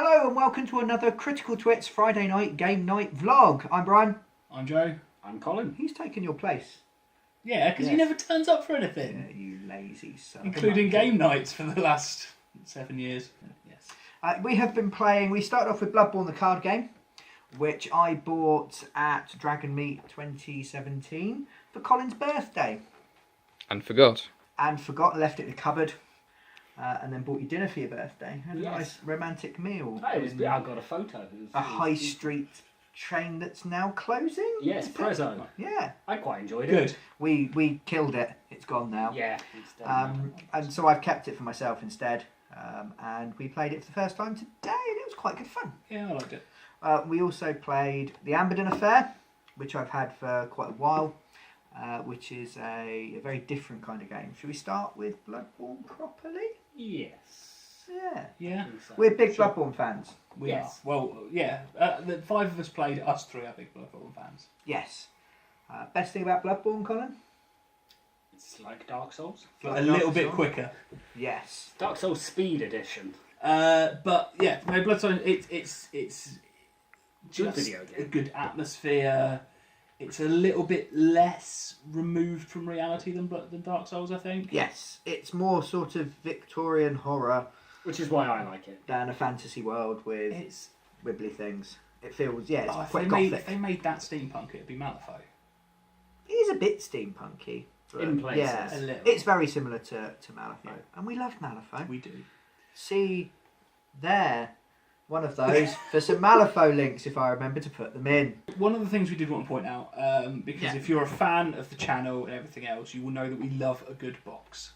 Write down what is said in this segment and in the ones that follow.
Hello and welcome to another Critical Twits Friday night game night vlog. I'm Brian. I'm Joe. I'm Colin. He's taken your place. Yeah, because he never turns up for anything. Yeah, you lazy son. Including game nights for the last 7 years. Yes. We have been playing, we started off with Bloodborne the card game, which I bought at Dragon Meet 2017 for Colin's birthday. And forgot. And forgot, left it in the cupboard. And then bought you dinner for your birthday. Had a nice romantic meal. I got a photo. A high street train that's now closing. Yes, Prezzo. Yeah. I quite enjoyed it. Good. We killed it. It's gone now. Yeah. It's done now. And so I've kept it for myself instead. And we played it for the first time today, and it was quite good fun. Yeah, I liked it. We also played the Amberden Affair, which I've had for quite a while, which is a very different kind of game. Should we start with Bloodborne properly? Yes. Yeah. Yeah. So. We're big Bloodborne fans. We Yes. are. Well, yeah. The 5 of us played. Us 3 are big Bloodborne fans. Yes. Best thing about Bloodborne, Colin? It's like Dark Souls. A little bit quicker. Yes. Dark Souls Speed Edition. But yeah, no, Bloodstone. It's Good just video a game. good atmosphere. It's a little bit less removed from reality than Dark Souls, I think. Yes. It's more sort of Victorian horror Which is why I like it. than a fantasy world with It's. wibbly things. It feels, it's If quite if they gothic. made that steampunk, it'd be Malifaux. It is a bit steampunky. But In places. yeah, A little. it's very similar to Malifaux. Yeah. And we loved Malifaux. We do. See there, one of those for some Malifaux links if I remember to put them in. One of the things we did want to point out, because Yeah. if you're a fan of the channel and everything else, you will know that we love a good box.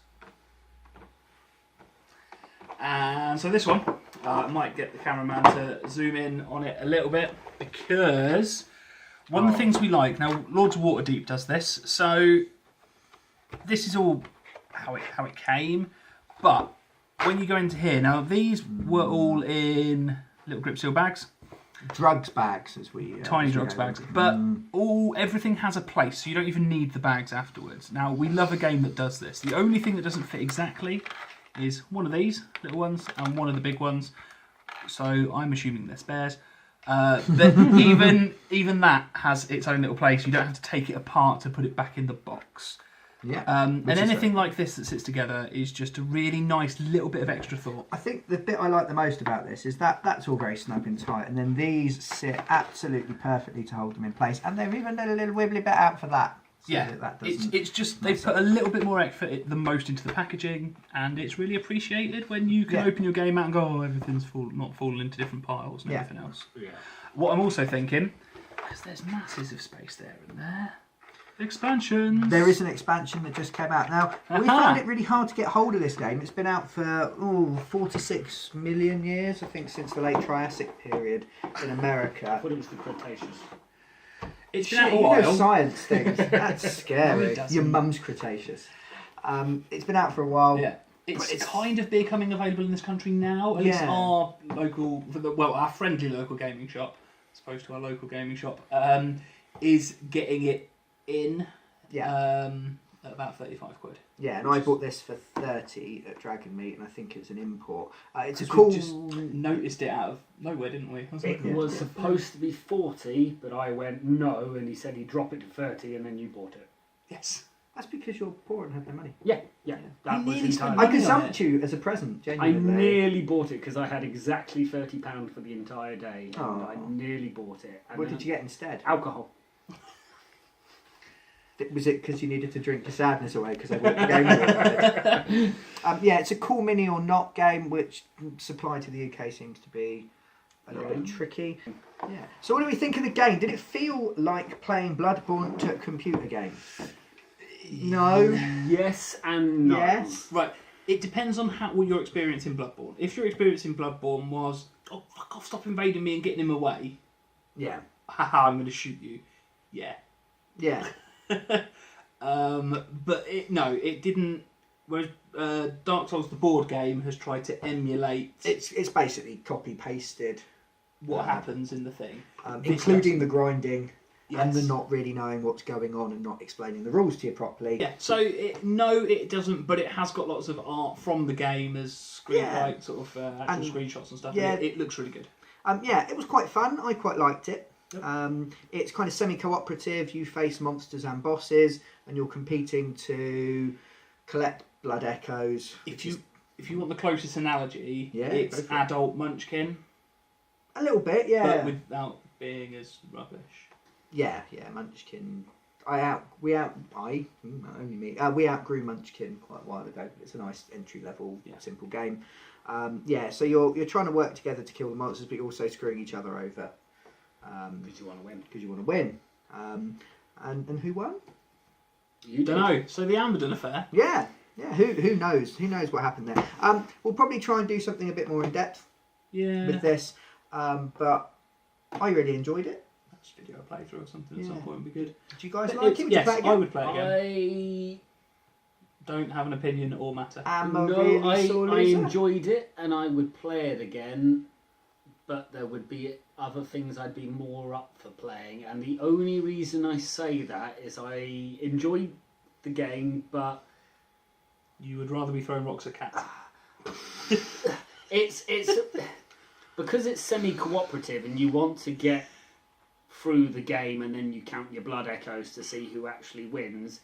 And so this one, I might get the cameraman to zoom in on it a little bit, because one of the things we like, now Lords of Waterdeep does this, so this is all how it came, but when you go into here, now these were all in little grip seal bags. Drugs bags, as we Tiny as we drugs know bags, them. but everything has a place, so you don't even need the bags afterwards. Now we love a game that does this. The only thing that doesn't fit exactly is one of these little ones and one of the big ones. So I'm assuming they're spares. But even that has its own little place. You don't have to take it apart to put it back in the box. Yeah. And anything like this that sits together is just a really nice little bit of extra thought. I think the bit I like the most about this is that that's all very snug and tight, and then these sit absolutely perfectly to hold them in place, and they've even done a little wibbly bit out for that. So Yeah, that doesn't it's just they've put a little bit more effort than most into the packaging, and it's really appreciated when you can open your game out and go, oh, everything's not falling into different piles and everything else. Yeah. What I'm also thinking, because there's masses of space there and there, expansions. There is an expansion that just came out. Now, we found it really hard to get hold of this game. It's been out for 46 million years, I think, since the late Triassic period in America. I thought it was the Cretaceous. It's been Shit, out a you while. know science things. That's No, scary. it doesn't. Your mum's Cretaceous. It's been out for a while. Yeah. It's But it's- kind of becoming available in this country now. At least Yeah. our local, our friendly local gaming shop, as opposed to our local gaming shop, is getting it in. Yeah. At about 35 quid. Yeah, and I bought this for 30 at Dragon Meet, and I think it's an import. It's a 'Cause cool. we just noticed it out of nowhere, didn't we? It was supposed to be 40, but I went no, and he said he'd drop it to 30, and then you bought it. Yes. That's because you're poor and have no money. Yeah. That You was nearly spent I entirely. money on gazumped it. you as a present, I genuinely. nearly bought it because I had exactly £30 for the entire day, and Oh. I nearly bought it. And What did you get instead? Alcohol. Was it because you needed to drink your sadness away because I bought the game? Yeah, it's a cool mini or not game, which supply to the UK seems to be a little bit tricky. Yeah. So what do we think of the game? Did it feel like playing Bloodborne to a computer game? No. Yes and no. Yes. Right. It depends on what your experience in Bloodborne. If your experience in Bloodborne was, oh, fuck off, stop invading me and getting him away. Yeah. Haha, I'm going to shoot you. Yeah. Yeah. But it didn't. Whereas Dark Souls, the board game, has tried to emulate It's basically copy pasted, what happens in the thing. including the grinding. and the not really knowing what's going on and not explaining the rules to you properly. Yeah, so no, it doesn't, but it has got lots of art from the game as like sort of actual screenshots and stuff. Yeah, and it looks really good. Yeah, it was quite fun. I quite liked it. Yep. It's kind of semi-cooperative. You face monsters and bosses, and you're competing to collect blood echoes. If you want the closest analogy, Yeah, it's go for it. adult Munchkin, A little bit, yeah. but without being as rubbish. Yeah, Munchkin. We outgrew Munchkin quite a while ago. But it's a nice entry level, simple game. So you're trying to work together to kill the monsters, but you're also screwing each other over. Because you want to win. Because you want to win. And who won? You don't know. So the Amberden affair. Yeah. Who knows? Who knows what happened there? We'll probably try and do something a bit more in depth with this. But I really enjoyed it. Video playthrough or something at some point would be good. Did you guys like it? Yes, I would play it again. I don't have an opinion or matter. I enjoyed it and I would play it again, but there would be other things I'd be more up for playing. And the only reason I say that is I enjoyed the game, but you would rather be throwing rocks at cats. it's because it's semi-cooperative and you want to get through the game and then you count your blood echoes to see who actually wins.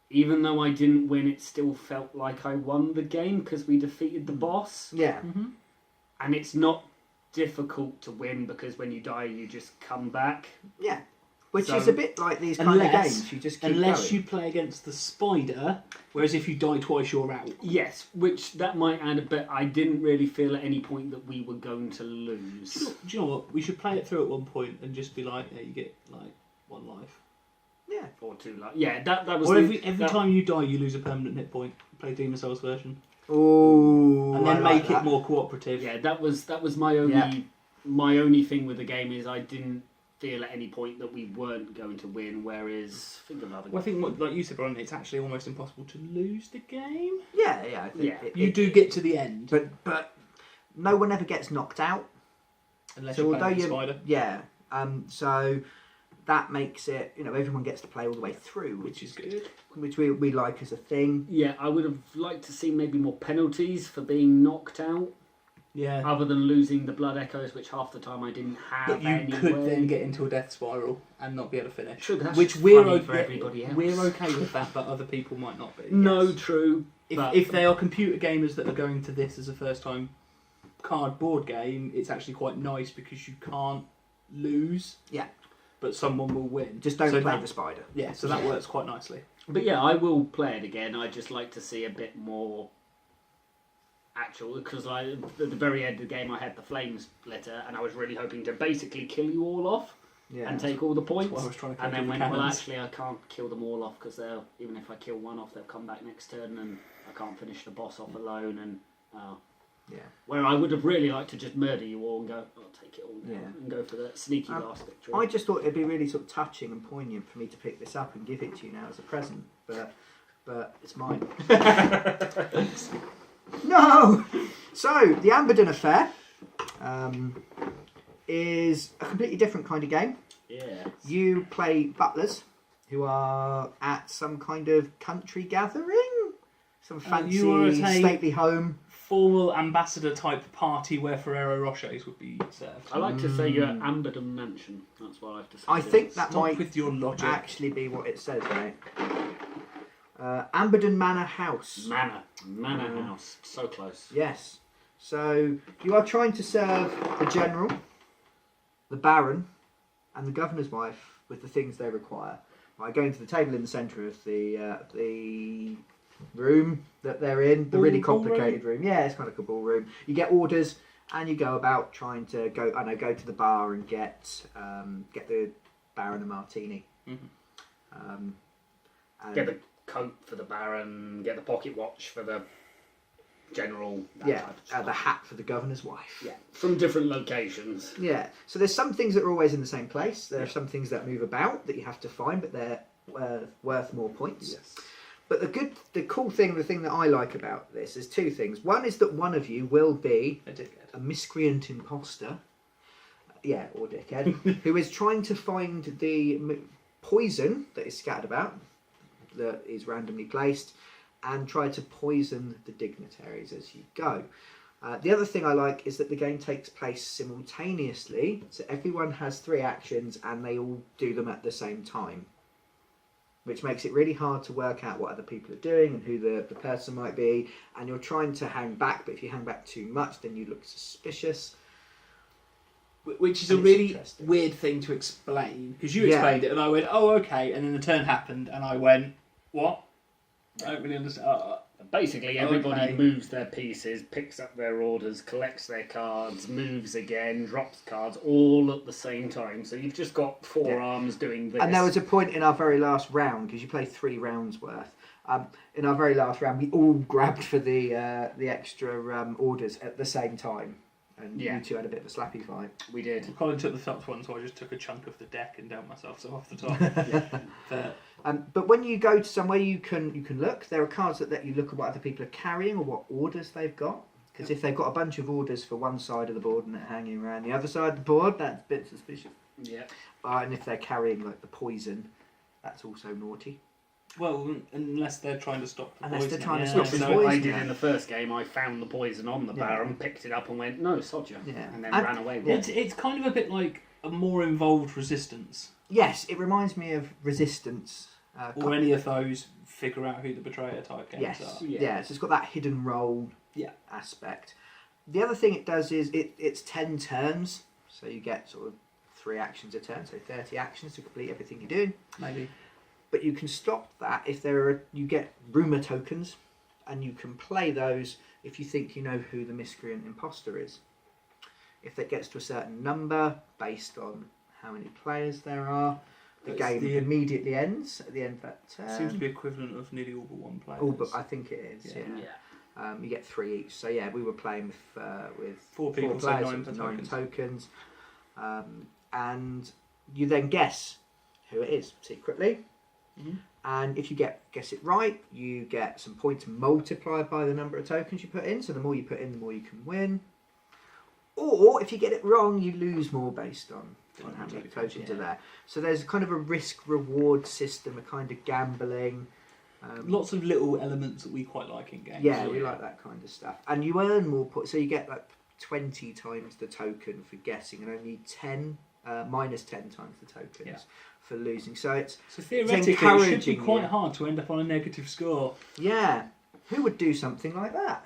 Even though I didn't win, it still felt like I won the game because we defeated the boss. Yeah. Mm-hmm. And it's not difficult to win because when you die you just come back. Yeah. Which is a bit like these kind of games. You just keep unless going. you play against the spider, whereas if you die twice you're out. Yes, which that might add a bit. I didn't really feel at any point that we were going to lose. Do you know what? We should play it through at one point and just be like, you get like one life. Yeah. Or two life. Yeah, that was. Or every time you die you lose a permanent hit point. Play Demon Souls version. Oh. And then make it more cooperative. Yeah, that was my only thing with the game is I didn't feel at any point that we weren't going to win, whereas think of other I think, like you said, Brian, it's actually almost impossible to lose the game. Yeah. I think you do get to the end, but no one ever gets knocked out unless you're playing the spider. Yeah. So that makes it, everyone gets to play all the way through, which is good. Which we like as a thing. Yeah, I would have liked to see maybe more penalties for being knocked out. Yeah. Other than losing the blood echoes, which half the time I didn't have. But you could then get into a death spiral and not be able to finish. True, that's which we're okay for everybody else. We're okay with that, but other people might not be. No, yes. true. If they are computer gamers that are going to this as a first time cardboard game, it's actually quite nice because you can't lose. Yeah. But someone will win. Just don't play the spider. Yeah, so that works quite nicely. But yeah, I will play it again. I'd just like to see a bit more actual, because at the very end of the game I had the flame splitter and I was really hoping to basically kill you all off and take all the points. That's what I was trying to and then with went, well, cannons. actually I can't kill them all off because even if I kill one off, they'll come back next turn and I can't finish the boss off alone. And where I would have really liked to just murder you all and go, I'll take it all down and go for the sneaky last victory. I just thought it'd be really sort of touching and poignant for me to pick this up and give it to you now as a present, but it's mine. No! So, the Amberden Affair is a completely different kind of game. Yeah. You play butlers who are at some kind of country gathering, some fancy stately home. Formal ambassador type party where Ferrero Rochers would be served. I like to say you're at Amberden Mansion. That's what I have to say. I think that Stop might with your logic. actually be what it says, mate. Amberden Manor House. Manor House. So close. Yes. So you are trying to serve the general, the baron, and the governor's wife with the things they require by going to the table in the centre of the room that they're in, the really complicated room. Yeah, it's kind of like a ballroom. You get orders and you go about trying to go to the bar and get the baron a martini. Mm-hmm. Get the coat for the baron, get the pocket watch for the general. Type of stuff. The hat for the governor's wife. Yeah, from different locations. Yeah, so there's some things that are always in the same place. There are some things that move about that you have to find, but they're worth more points. Yes. But the cool thing, the thing that I like about this is two things. One is that one of you will be a miscreant imposter Yeah, or dickhead, who is trying to find the poison that is scattered about, that is randomly placed, and try to poison the dignitaries as you go. The other thing I like is that the game takes place simultaneously, so everyone has 3 actions and they all do them at the same time, which makes it really hard to work out what other people are doing and who the person might be, and you're trying to hang back, but if you hang back too much then you look suspicious. Which is a really weird thing to explain, because you explained it and I went, oh okay, and then the turn happened and I went, what? I don't really understand. Basically, everybody moves their pieces, picks up their orders, collects their cards, moves again, drops cards, all at the same time. So you've just got 4 arms doing this. And there was a point in our very last round, because you play 3 rounds worth. In our very last round, we all grabbed for the extra orders at the same time. And you two had a bit of a slappy fight. We did. Colin took the top one, so I just took a chunk of the deck and dealt myself some off the top. But when you go to somewhere, you can look. There are cards that let you look at what other people are carrying or what orders they've got. Because if they've got a bunch of orders for one side of the board and they're hanging around the other side of the board, that's a bit suspicious. Yeah. And if they're carrying like the poison, that's also naughty. Well, unless they're trying to stop the Unless poison. they're trying to Which stop is the what I poison. did in the first game. I found the poison on the Baron, picked it up and went, no, sod you. And then ran away with it. It's kind of a bit like a more involved Resistance. Yes, it reminds me of Resistance. Or any of those figure out who the betrayer type games Yes, are. yeah. So it's got that hidden role aspect. The other thing it does is it's 10 turns, so you get sort of 3 actions a turn, so 30 actions to complete everything you're doing. Maybe. But you can stop that if you get rumour tokens, and you can play those if you think you know who the miscreant imposter is. If that gets to a certain number, based on how many players there are, the game immediately ends at the end of that turn. Seems to be equivalent of nearly all but 1 player. Oh, but I think it is, yeah. You get 3 each. So yeah, we were playing with 4 people, 4 players, so 9 tokens. And you then guess who it is secretly. Mm-hmm. And if you guess it right, you get some points multiplied by the number of tokens you put in. So the more you put in, the more you can win. Or if you get it wrong, you lose more based on how many tokens are there. So there's kind of a risk-reward system, a kind of gambling. Lots of little elements that we quite like in games. Yeah, we like that kind of stuff. And you earn more points. So you get like 20 times the token for guessing and only minus 10 times the tokens for losing. So theoretically, it should be quite hard to end up on a negative score. Yeah. Who would do something like that?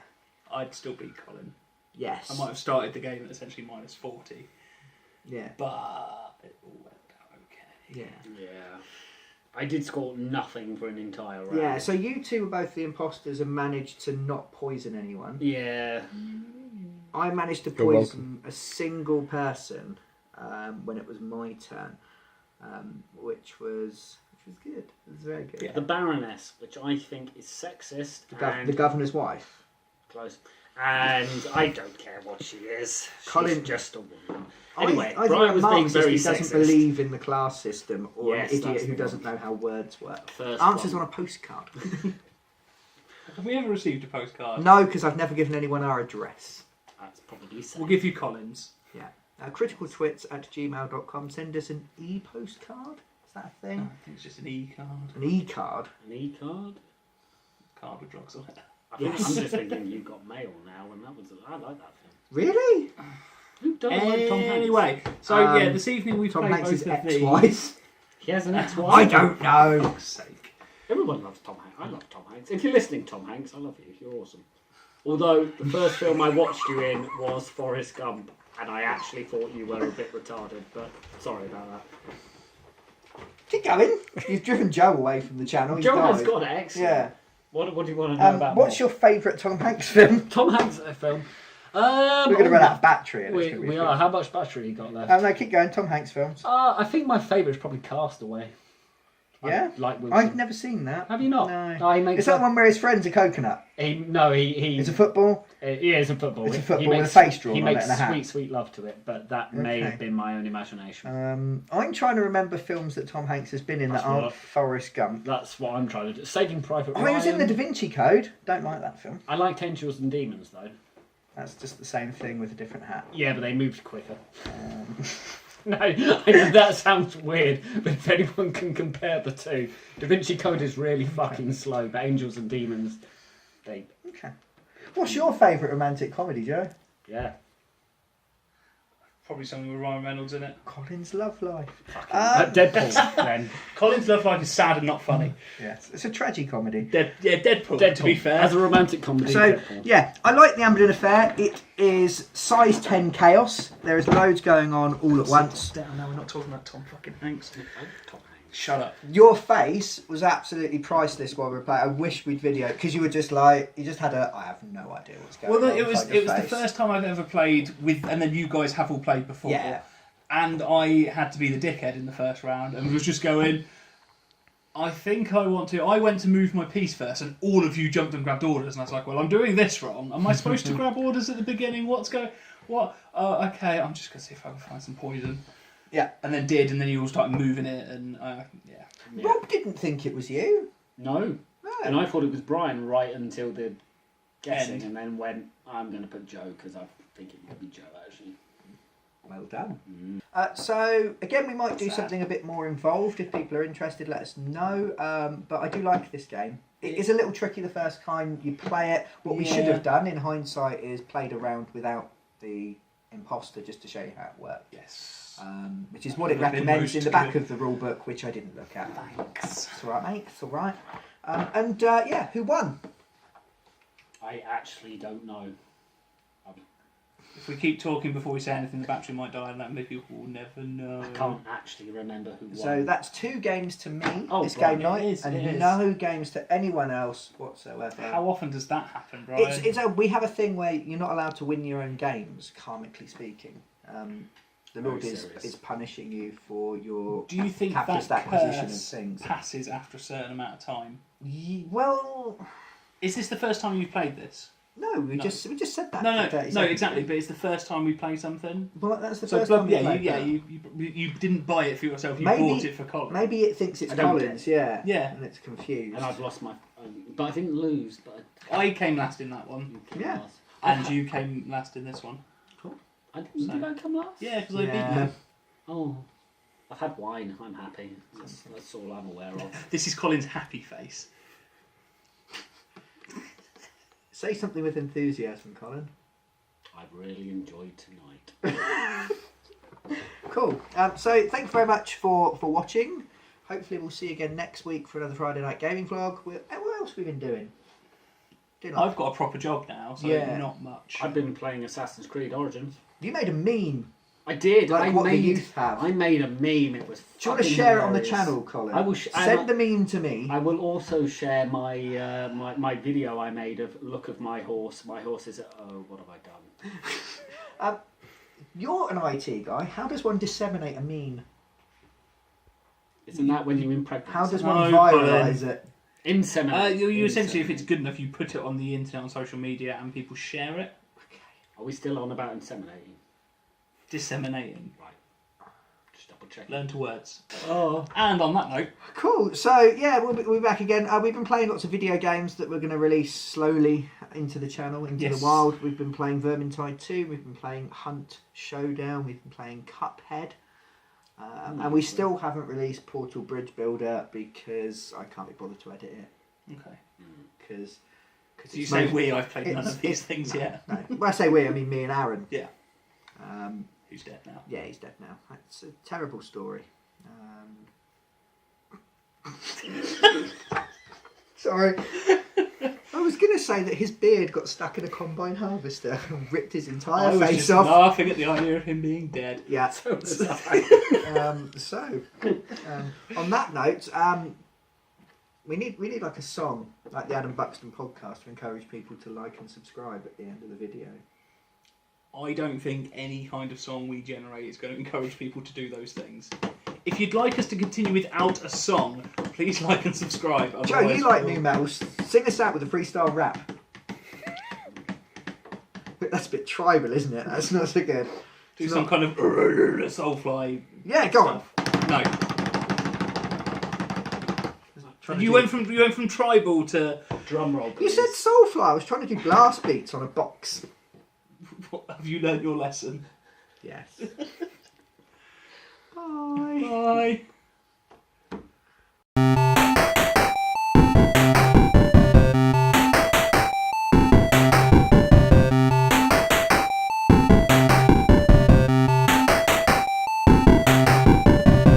I'd still beat Colin. Yes. I might have started the game at essentially minus 40. Yeah. But it all went out okay. Yeah. Yeah. I did score nothing for an entire round. Yeah, so you two were both the imposters and managed to not poison anyone. Yeah. I managed to poison a single person when it was my turn, which was good. It was very good. Yeah. The Baroness, which I think is sexist. The governor's wife. Close. And I don't care what she is. Colin, she's just a woman. I Anyway, think Brian was being Marxist very who doesn't sexist. believe in the class system, or Yes, an idiot that's who the doesn't one. know how words work. First Answers one. on a postcard. Have we ever received a postcard? No, because I've never given anyone our address. That's probably safe. We'll give you Colin's. Yeah. criticaltwits@gmail.com. Send us an e-postcard. Is that a thing? I think it's just an e-card. An e-card. An e-card? Card with drugs on it. I'm just thinking you got mail now, and I like that film. Really? Who doesn't like Tom Hanks? Anyway, so this evening we've Tom played Hanks' both of the... ex-wife. He has an ex-wife. I don't know. For fuck's sake. Everyone loves Tom Hanks. I love Tom Hanks. If you're listening, Tom Hanks, I love you. You're awesome. Although the first film I watched you in was Forrest Gump, and I actually thought you were a bit retarded, but sorry about that. Keep going. You've driven Joe away from the channel. He's Joe has died. got an ex. Yeah. What do you want to know about what's me? your favourite Tom Hanks film? Tom Hanks film? We're going to run out of battery. And We are. How much battery you got left? No, keep going. Tom Hanks films. I think my favourite is probably Castaway. Yeah? Like Wilson. I've never seen that. Have you not? No. He makes Is that one where his friend's a coconut? He It's a football? Yeah, it's a football. It's a football He with makes, a face drawn he on it makes and a hat. sweet, sweet love to it, but that may Okay. have been my own imagination. I'm trying to remember films that Tom Hanks has been in that aren't Forrest Gump. That's what I'm trying to do. Saving Private Oh, Ryan. he was in The Da Vinci Code. Don't like that film. I liked Angels and Demons, though. That's just the same thing with a different hat. Yeah, but they moved quicker. No, I know that sounds weird, but if anyone can compare the two, Da Vinci Code is really fucking slow, but Angels and Demons, they... Okay. What's your favourite romantic comedy, Joe? Yeah. Probably something with Ryan Reynolds in it. Colin's Love Life. Deadpool, then. Colin's Love Life is sad and not funny. Yes, it's a tragicomedy. Deadpool, to be fair. As a romantic comedy, So, Deadpool. yeah, I like the Amberden Affair. It is size 10 chaos. There is loads going on all at once. No, we're not talking about Tom fucking Hanks. Shut up. Your face was absolutely priceless while we were playing. I wish we'd video because you were just like, you just had I have no idea what's going on. Well, it was inside your the face. first time I've ever played with, and then you guys have all played before. Yeah. And I had to be the dickhead in the first round and was just going, I think I want to. I went to move my piece first, and all of you jumped and grabbed orders, and I was like, well, I'm doing this wrong. Am I supposed to grab orders at the beginning? What? Okay, I'm just going to see if I can find some poison. Yeah. And then and then you all started moving it, and yeah. Rob didn't think it was you. No. No. And I thought it was Brian right until the guessing, End. and then went, I'm going to put Joe, because I think it could be Joe, actually. Well done. So, again, we might do Sad. something a bit more involved. If people are interested, let us know. But I do like this game. It is a little tricky the first time you play it. What we should Yeah. have done in hindsight is played around without the imposter just to show you how it works. Yes. Which is what it Would have been recommends most in the back good. of the rule book, which I didn't look at. Thanks. It's alright, mate. It's alright. Yeah, who won? I actually don't know. If we keep talking before we say anything, the battery might die, and that maybe people will never know. I can't actually remember who won. So that's 2 games to me this right, game night, it is, and it is. no games to anyone else whatsoever. How often does that happen, Brian? We have a thing where you're not allowed to win your own games, karmically speaking. The Very Lord serious. is punishing you for your Do you think capitalist that acquisition of curse things. passes after a certain amount of time? Well, Is this the first time you've played this? no, we No. just said that. No, 30 no, seconds exactly. ago. But it's the first time we play something. Well, that's the So first time we played yeah, that. you didn't buy it for yourself. You Maybe- bought it for Colin. Maybe it thinks it's I don't Collins, yeah. Yeah. And it's confused. And I've lost my... but I didn't lose, but I came last in that one, I... Yeah. Last. and you came last in this one. Did I come last? Yeah, because I beat Yeah. you. Oh. I've had wine, I'm happy. That's all I'm aware of. This is Colin's happy face. Say something with enthusiasm, Colin. I've really enjoyed tonight. Cool. So thank you very much for watching. Hopefully we'll see you again next week for another Friday night gaming vlog. What else have we been doing? I've got a proper job now, so Yeah. not much. I've been playing Assassin's Creed Origins. You made a meme. I did. Like I what the made. youth have. I made a meme. It was. Do you want to fucking share it on the hilarious. channel, Colin? I will. Send the meme to me. I will also share my my video I made of look of my horse. My horse is. Oh, what have I done? You're an IT guy. How does one disseminate a meme? Isn't that when you impregnate? How does No, one Colin. viralise it? Inseminate? You essentially, if it's good enough, you put it on the internet, on social media, and people share it. Are we still on about inseminating? Disseminating. Right. Just double checking. Learn to words. Oh. And on that note, Cool. So yeah, we'll be back again. We've been playing lots of video games that we're going to release slowly into the channel, into Yes. the wild. We've been playing Vermintide 2. We've been playing Hunt Showdown. We've been playing Cuphead. And we still haven't released Portal Bridge Builder because I can't be bothered to edit it. okay. Because So you say we, I've played none of these things yet. No. When I say we, I mean me and Aaron. Yeah. Who's dead now? Yeah, he's dead now. It's a terrible story. Sorry. I was going to say that his beard got stuck in a combine harvester and ripped his I entire was face just off. laughing at the idea of him being dead. Yeah. So was I. On that note, we need like a song, like the Adam Buxton podcast, to encourage people to like and subscribe at the end of the video. I don't think any kind of song we generate is going to encourage people to do those things. If you'd like us to continue without a song, please like and subscribe. Joe, Otherwise you like we'll- new metal? Sing us out with a freestyle rap. That's a bit tribal, isn't it? That's not so good. Do It's some not- kind of soulfly. Yeah, go on. No. Trying to You do- went from tribal to. Drum roll. You please. said soulfly. I was trying to do blast beats on a box. Have you learnt your lesson? Yes. Bye. Bye.